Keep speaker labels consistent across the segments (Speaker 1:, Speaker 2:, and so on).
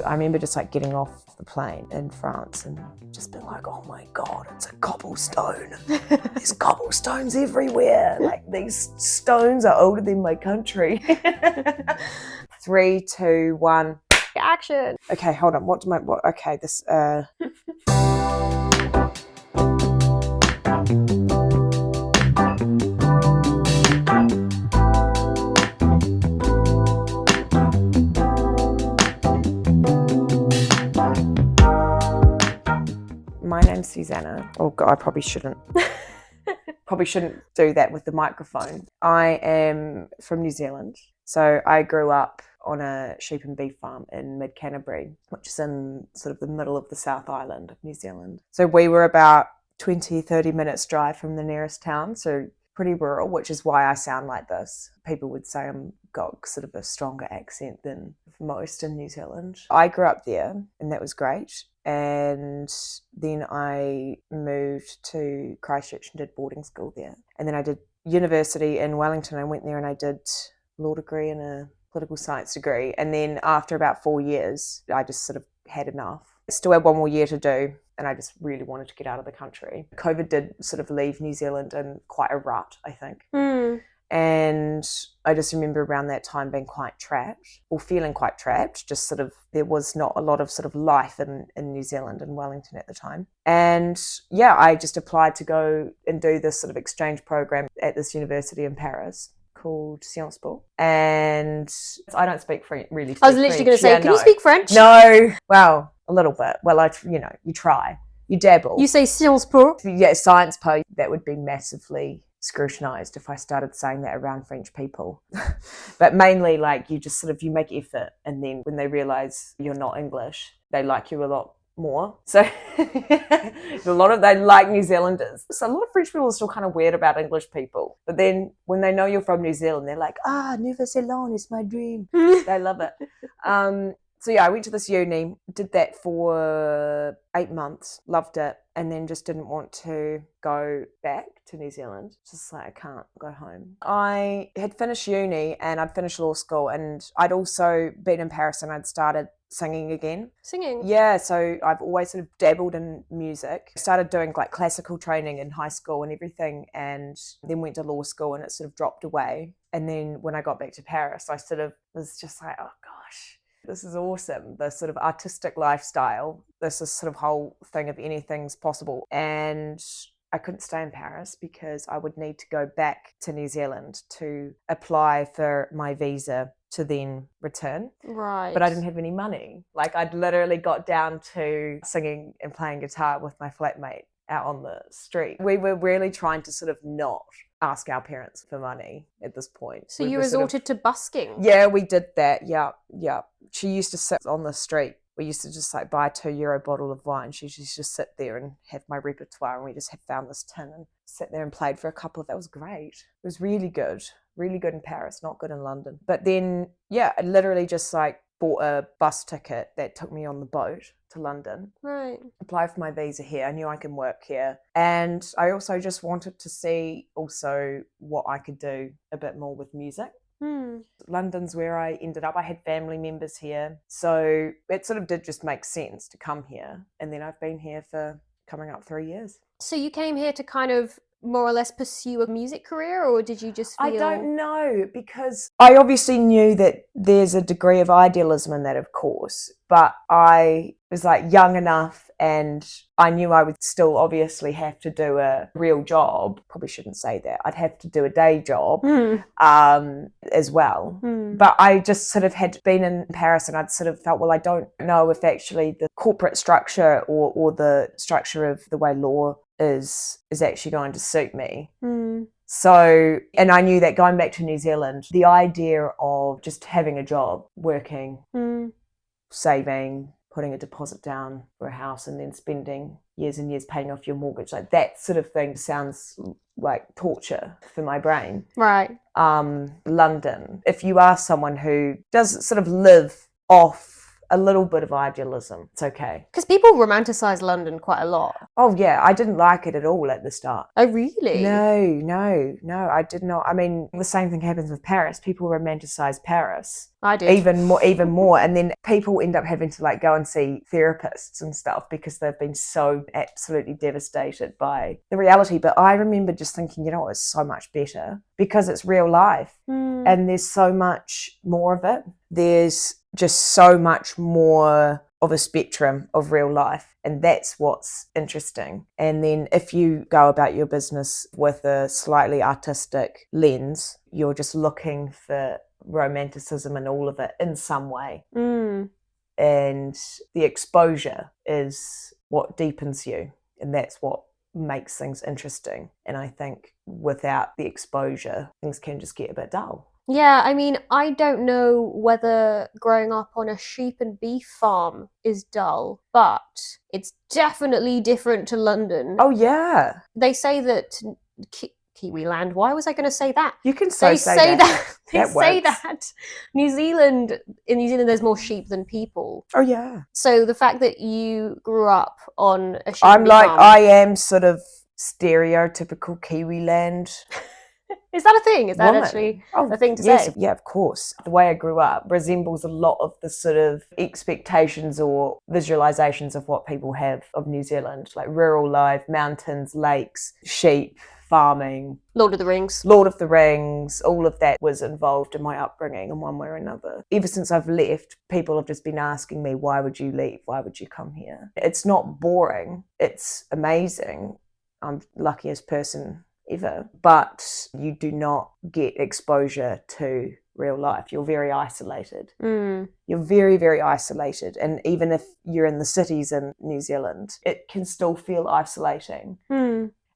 Speaker 1: I remember just like getting off the plane in France and just being like, oh my God, it's a cobblestone. There's cobblestones everywhere. Like these stones are older than my country. 3, 2, 1.
Speaker 2: Action.
Speaker 1: Okay, hold on. Okay, this, My name's Susannah. Oh God, I probably shouldn't do that with the microphone. I am from New Zealand. So I grew up on a sheep and beef farm in mid-Canterbury, which is in sort of the middle of the South Island of New Zealand. So we were about 20, 30 minutes drive from the nearest town. So pretty rural, which is why I sound like this. People would say I've got sort of a stronger accent than most in New Zealand. I grew up there and that was great. And then I moved to Christchurch and did boarding school there. And then I did university in Wellington. I went there and I did a law degree and a political science degree. And then after about 4 years, I just sort of had enough. I still had one more year to do. And I just really wanted to get out of the country. COVID did sort of leave New Zealand in quite a rut, I think. And I just remember around that time being quite trapped, or feeling quite trapped, just sort of, there was not a lot of sort of life in New Zealand and Wellington at the time. And yeah, I just applied to go and do this sort of exchange program at this university in Paris called Sciences Po. And I don't speak French, really.
Speaker 2: I was literally going to say, can you speak French?
Speaker 1: No, well, a little bit. Well, you try, you dabble.
Speaker 2: You say Sciences Po?
Speaker 1: Yeah, Sciences Po. That would be massively scrutinized if I started saying that around French people. But mainly, like, you just sort of, you make effort, and then when they realize you're not English, they like you a lot more. So they like New Zealanders. So a lot of French people are still kind of weird about English people. But then when they know you're from New Zealand, they're like, Nouvelle-Zélande is my dream. They love it. So yeah, I went to this uni, did that for 8 months, loved it, and then just didn't want to go back to New Zealand. Just like, I can't go home. I had finished uni and I'd finished law school, and I'd also been in Paris and I'd started singing again.
Speaker 2: Singing?
Speaker 1: Yeah, so I've always sort of dabbled in music. I started doing like classical training in high school and everything, and then went to law school and it sort of dropped away. And then when I got back to Paris, I sort of was just like, oh gosh, this is awesome. The sort of artistic lifestyle, this is sort of whole thing of anything's possible. And I couldn't stay in Paris because I would need to go back to New Zealand to apply for my visa to then return.
Speaker 2: Right.
Speaker 1: But I didn't have any money. Like, I'd literally got down to singing and playing guitar with my flatmate out on the street. We were really trying to sort of not ask our parents for money at this point.
Speaker 2: So you resorted to busking?
Speaker 1: Yeah, we did that. Yeah. She used to sit on the street. We used to just like buy a €2 bottle of wine. She used to just sit there and have my repertoire, and we just had found this tin and sat there and played for a couple of, that was great. It was really good in Paris, not good in London. But then, yeah, I literally just like bought a bus ticket that took me on the boat to London.
Speaker 2: Right.
Speaker 1: Applied for my visa here. I knew I can work here. And I also just wanted to see also what I could do a bit more with music. London's where I ended up. I had family members here. So it sort of did just make sense to come here. And then I've been here for coming up 3 years.
Speaker 2: So you came here to kind of more or less pursue a music career, or did you just feel...
Speaker 1: I don't know, because I obviously knew that there's a degree of idealism in that, of course, but I was like young enough and I knew I would still obviously have to do a real job. Probably shouldn't say that. I'd have to do a day job as well. But I just sort of had been in Paris and I'd sort of felt, well, I don't know if actually the corporate structure or the structure of the way law is actually going to suit me. So, and I knew that going back to New Zealand, the idea of just having a job, working, saving, putting a deposit down for a house and then spending years and years paying off your mortgage, like that sort of thing sounds like torture for my brain.
Speaker 2: Right.
Speaker 1: London, if you are someone who does sort of live off a little bit of idealism, it's okay.
Speaker 2: Because people romanticize London quite a lot.
Speaker 1: Oh yeah, I didn't like it at all at the start.
Speaker 2: Oh really?
Speaker 1: No, I did not. I mean, the same thing happens with Paris. People romanticize Paris.
Speaker 2: I did.
Speaker 1: Even more. And then people end up having to like go and see therapists and stuff because they've been so absolutely devastated by the reality. But I remember just thinking, you know, it's so much better because it's real life. And there's so much more of it. There's just so much more of a spectrum of real life, and that's what's interesting. And then if you go about your business with a slightly artistic lens, you're just looking for romanticism and all of it in some way. And the exposure is what deepens you, and that's what makes things interesting. And I think without the exposure, things can just get a bit dull.
Speaker 2: Yeah, I mean, I don't know whether growing up on a sheep and beef farm is dull, but it's definitely different to London.
Speaker 1: Oh, yeah.
Speaker 2: They say that Kiwi land, why was I going to say that?
Speaker 1: You can
Speaker 2: They say
Speaker 1: that.
Speaker 2: They
Speaker 1: That
Speaker 2: say
Speaker 1: works.
Speaker 2: that in New Zealand there's more sheep than people.
Speaker 1: Oh, yeah.
Speaker 2: So the fact that you grew up on a sheep
Speaker 1: I'm
Speaker 2: and beef
Speaker 1: like,
Speaker 2: farm,
Speaker 1: I am sort of stereotypical Kiwi land.
Speaker 2: is that a thing? Is that
Speaker 1: woman.
Speaker 2: actually
Speaker 1: Oh,
Speaker 2: a thing to
Speaker 1: yes,
Speaker 2: say?
Speaker 1: Yeah, of course. The way I grew up resembles a lot of the sort of expectations or visualizations of what people have of New Zealand, like rural life, mountains, lakes, sheep, farming.
Speaker 2: Lord of the Rings.
Speaker 1: Lord of the Rings, all of that was involved in my upbringing in one way or another. Ever since I've left, people have just been asking me, why would you leave? Why would you come here? It's not boring. It's amazing. I'm the luckiest person ever, but you do not get exposure to real life. You're very isolated. You're very, very isolated. And even if you're in the cities in New Zealand, it can still feel isolating.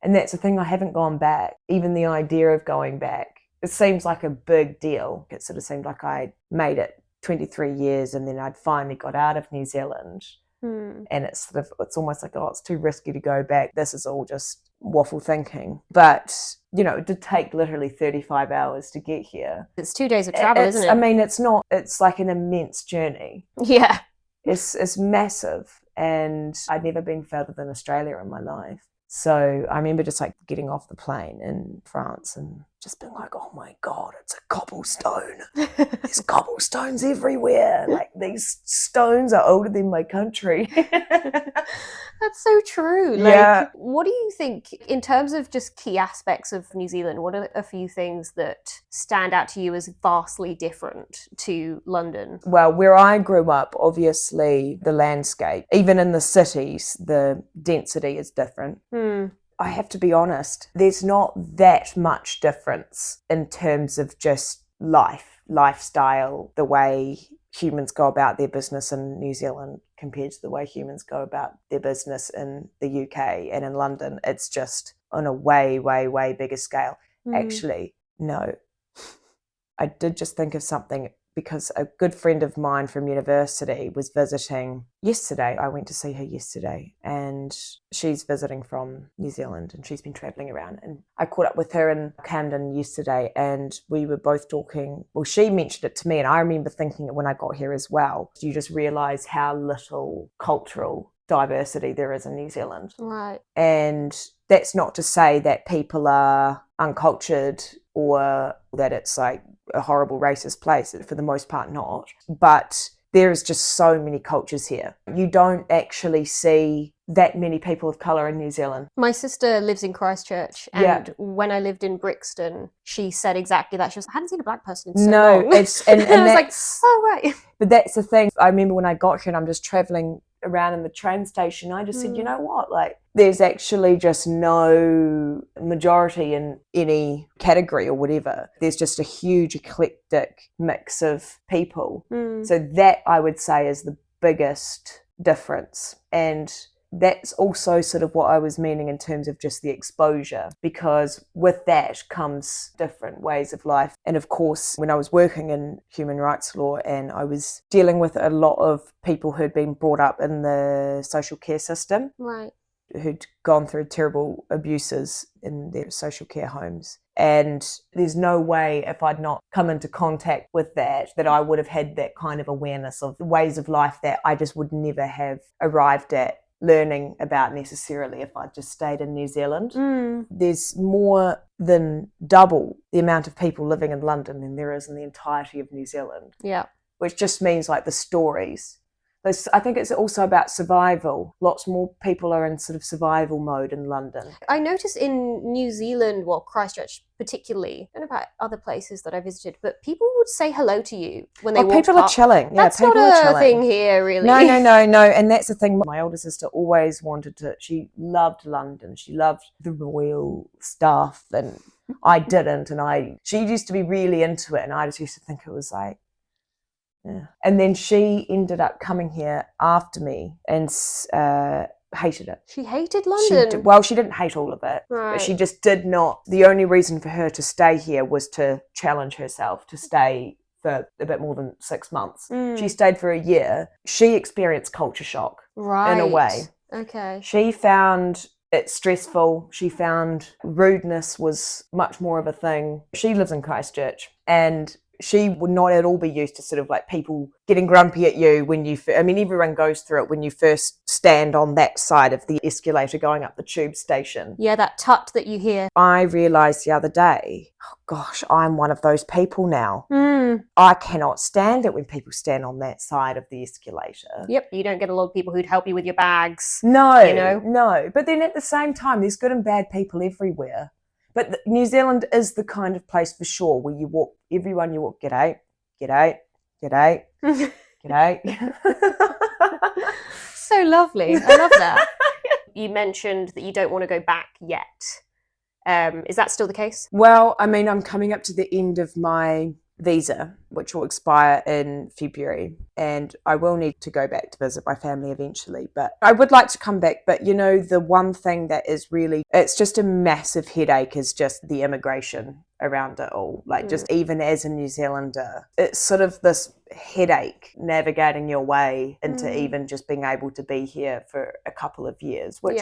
Speaker 1: And that's the thing, I haven't gone back. Even the idea of going back, it seems like a big deal. It sort of seemed like I made it 23 years and then I'd finally got out of New Zealand. And it's almost like, oh, it's too risky to go back. This is all just waffle thinking. But, you know, it did take literally 35 hours to get here.
Speaker 2: It's 2 days of travel, isn't it?
Speaker 1: I mean, it's like an immense journey.
Speaker 2: Yeah.
Speaker 1: It's massive. And I'd never been further than Australia in my life. So I remember just like getting off the plane in France and just being like, oh my God, it's a cobblestone. There's cobblestones everywhere. Like these stones are older than my country.
Speaker 2: That's so true.
Speaker 1: Yeah.
Speaker 2: What do you think in terms of just key aspects of New Zealand? What are a few things that stand out to you as vastly different to London?
Speaker 1: Well, where I grew up, obviously the landscape, even in the cities, the density is different. I have to be honest, there's not that much difference in terms of just lifestyle, the way humans go about their business in New Zealand compared to the way humans go about their business in the UK and in London. It's just on a way, way, way bigger scale. Actually, no. I did just think of something because a good friend of mine from university was visiting yesterday. I went to see her yesterday and she's visiting from New Zealand and she's been travelling around. And I caught up with her in Camden yesterday and we were both talking. Well, she mentioned it to me and I remember thinking it when I got here as well. You just realise how little cultural diversity there is in New Zealand.
Speaker 2: Right.
Speaker 1: And that's not to say that people are uncultured or that it's like a horrible racist place. For the most part, not. But there's just so many cultures here. You don't actually see that many people of colour in New Zealand.
Speaker 2: My sister lives in Christchurch, and when I lived in Brixton, she said exactly that. She was like, I hadn't seen a black person in so long.
Speaker 1: And
Speaker 2: I was like, oh, right.
Speaker 1: But that's the thing. I remember when I got here and I'm just travelling around in the train station, I just said, you know what, like there's actually just no majority in any category or whatever. There's just a huge eclectic mix of people. So that I would say is the biggest difference. And that's also sort of what I was meaning in terms of just the exposure, because with that comes different ways of life. And of course, when I was working in human rights law and I was dealing with a lot of people who'd been brought up in the social care system,
Speaker 2: right,
Speaker 1: who'd gone through terrible abuses in their social care homes. And there's no way if I'd not come into contact with that I would have had that kind of awareness of the ways of life that I just would never have arrived at learning about necessarily if I just stayed in New Zealand.
Speaker 2: Mm.
Speaker 1: There's more than double the amount of people living in London than there is in the entirety of New Zealand.
Speaker 2: Yeah.
Speaker 1: Which just means like the stories. I think it's also about survival. Lots more people are in sort of survival mode in London.
Speaker 2: I noticed in New Zealand, well, Christchurch particularly, I don't know about other places that I visited, but people would say hello to you when they walked
Speaker 1: people are
Speaker 2: up.
Speaker 1: chilling. Yeah,
Speaker 2: That's
Speaker 1: people
Speaker 2: not
Speaker 1: are
Speaker 2: a
Speaker 1: chilling.
Speaker 2: thing here, really.
Speaker 1: No. And that's the thing. My older sister always wanted to, she loved London. She loved the royal stuff, and I didn't. And she used to be really into it, and I just used to think it was like, yeah. And then she ended up coming here after me and hated it.
Speaker 2: She hated London?
Speaker 1: She didn't hate all of it.
Speaker 2: Right.
Speaker 1: But she just did not. The only reason for her to stay here was to challenge herself, to stay for a bit more than 6 months. She stayed for a year. She experienced culture shock, in a way.
Speaker 2: Okay.
Speaker 1: She found it stressful. She found rudeness was much more of a thing. She lives in Christchurch, and she would not at all be used to sort of like people getting grumpy at you when you, everyone goes through it when you first stand on that side of the escalator going up the tube station.
Speaker 2: Yeah, that tut that you hear.
Speaker 1: I realised the other day, oh gosh, I'm one of those people now.
Speaker 2: Mm.
Speaker 1: I cannot stand it when people stand on that side of the escalator.
Speaker 2: Yep, you don't get a lot of people who'd help you with your bags.
Speaker 1: No,
Speaker 2: you know?
Speaker 1: No. But then at the same time, there's good and bad people everywhere. But New Zealand is the kind of place for sure where you walk, everyone you walk, g'day, g'day, g'day, g'day.
Speaker 2: So lovely. I love that. You mentioned that you don't want to go back yet. Is that still the case?
Speaker 1: Well, I'm coming up to the end of my visa, which will expire in February, and I will need to go back to visit my family eventually, but I would like to come back. But the one thing that is really, it's just a massive headache is just the immigration around it all. Like just even as a New Zealander, it's sort of this headache navigating your way into even just being able to be here for a couple of years, which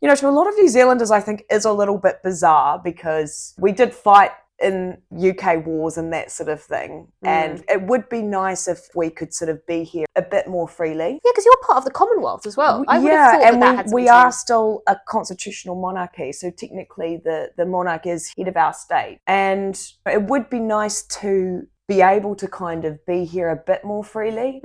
Speaker 1: to a lot of New Zealanders I think is a little bit bizarre, because we did fight in UK wars and that sort of thing. And it would be nice if we could sort of be here a bit more freely.
Speaker 2: Yeah, because you're part of the Commonwealth as well. I would have thought that had something
Speaker 1: we are still a constitutional monarchy, so technically the monarch is head of our state. And it would be nice to be able to kind of be here a bit more freely.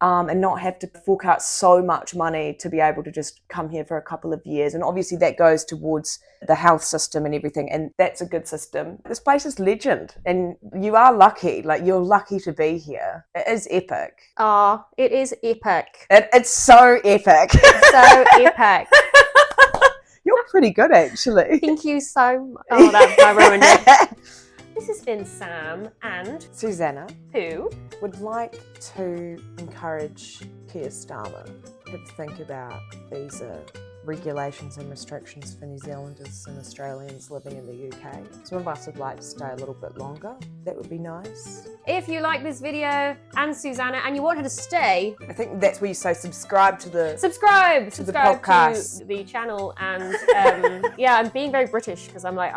Speaker 1: And not have to fork out so much money to be able to just come here for a couple of years. And obviously that goes towards the health system and everything, and that's a good system. This place is legend, and you are lucky. Like, you're lucky to be here. It is epic.
Speaker 2: Ah, it is epic.
Speaker 1: It's so epic.
Speaker 2: It's so epic.
Speaker 1: You're pretty good, actually.
Speaker 2: Thank you so much. Oh, I ruined it. This has been Sam and
Speaker 1: Susannah,
Speaker 2: who
Speaker 1: would like to encourage Keir Starmer to think about visa regulations and restrictions for New Zealanders and Australians living in the UK. Some of us would like to stay a little bit longer. That would be nice.
Speaker 2: If you like this video and Susannah and you want her to stay,
Speaker 1: I think that's where you say subscribe to the
Speaker 2: subscribe
Speaker 1: the podcast,
Speaker 2: to the channel. And yeah, I'm being very British because I'm like,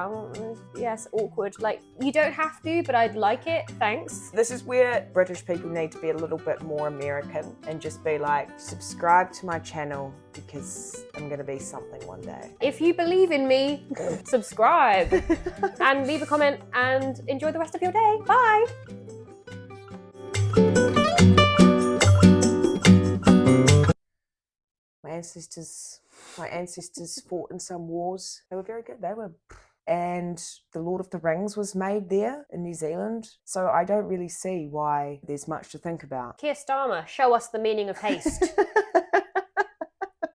Speaker 2: yes, awkward. Like, you don't have to, but I'd like it. Thanks.
Speaker 1: This is where British people need to be a little bit more American and just be like, subscribe to my channel because I'm going to be something one day.
Speaker 2: If you believe in me, subscribe and leave a comment and enjoy the rest of your day. Bye.
Speaker 1: My ancestors fought in some wars. They were very good. And the Lord of the Rings was made there in New Zealand. So I don't really see why there's much to think about.
Speaker 2: Keir Starmer, show us the meaning of haste.